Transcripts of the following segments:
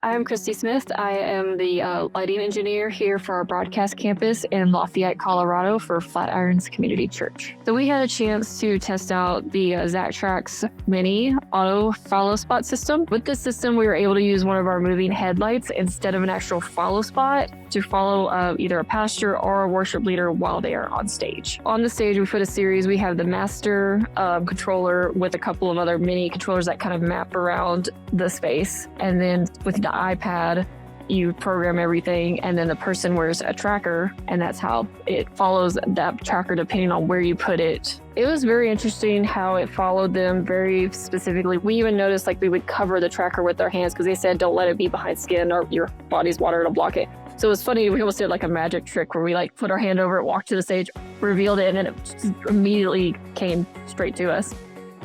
I'm Kristy Smith. I am the lighting engineer here for our broadcast campus in Lafayette, Colorado for Flatirons Community Church. So we had a chance to test out the Zactrack Mini auto follow spot system. With this system, we were able to use one of our moving headlights instead of an actual follow spot to follow either a pastor or a worship leader while they are on stage. On the stage, we put a series. We have the master controller with a couple of other mini controllers that kind of map around the space. And then with the iPad, you program everything, and then the person wears a tracker, and that's how it follows that tracker depending on where you put it. It was very interesting how it followed them very specifically. We even noticed we would cover the tracker with our hands because they said don't let it be behind skin or your body's water to block it. So it was funny, we almost did a magic trick where we put our hand over it, walked to the stage, revealed it, and then it just immediately came straight to us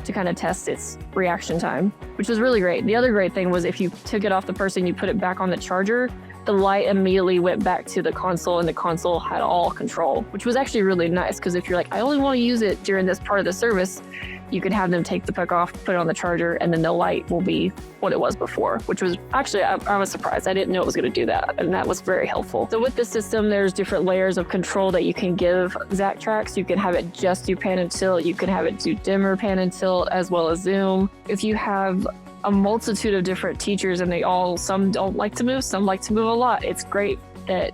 to kind of test its reaction time, which was really great. The other great thing was if you took it off the person, you put it back on the charger, the light immediately went back to the console and the console had all control, which was actually really nice because if you're I only want to use it during this part of the service, you can have them take the puck off, put it on the charger, and then the light will be what it was before, which was actually, I was surprised. I didn't know it was going to do that, and that was very helpful. So with the system, there's different layers of control that you can give Zactrack. You can have it just do pan and tilt, you can have it do dimmer pan and tilt, as well as zoom. If you have a multitude of different teachers and some don't like to move, some like to move a lot, it's great that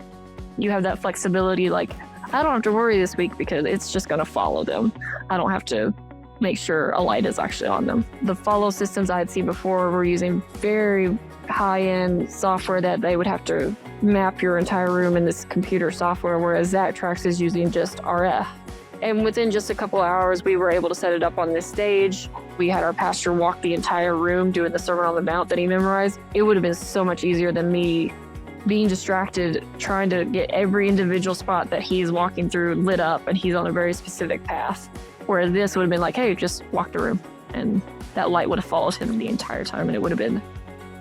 you have that flexibility. I don't have to worry this week because it's just going to follow them. I don't have to make sure a light is actually on them. The follow systems I had seen before were using very high-end software that they would have to map your entire room in this computer software, whereas Zactrack is using just RF. And within just a couple hours, we were able to set it up on this stage. We had our pastor walk the entire room doing the Sermon on the Mount that he memorized. It would have been so much easier than me being distracted, trying to get every individual spot that he's walking through lit up, and he's on a very specific path. Whereas this would have been hey, just walk the room. And that light would have followed him the entire time, and it would have been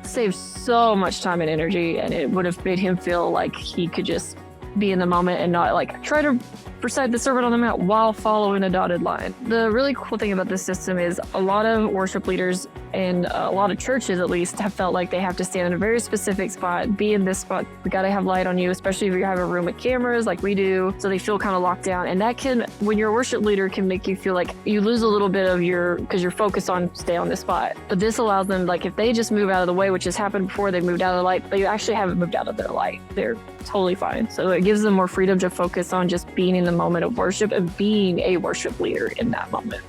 saved so much time and energy, and it would have made him feel like he could just be in the moment and not try to recite the Sermon on the Mount while following a dotted line. The really cool thing about this system is a lot of worship leaders and a lot of churches at least have felt like they have to stand in a very specific spot, be in this spot. We got to have light on you, especially if you have a room with cameras like we do. So they feel kind of locked down. And that can, when you're a worship leader, can make you feel like you lose a little bit of because you're focused on stay on this spot. But this allows them, if they just move out of the way, which has happened before, they moved out of the light, they actually haven't moved out of their light. They're totally fine. So it gives them more freedom to focus on just being in the moment of worship and being a worship leader in that moment.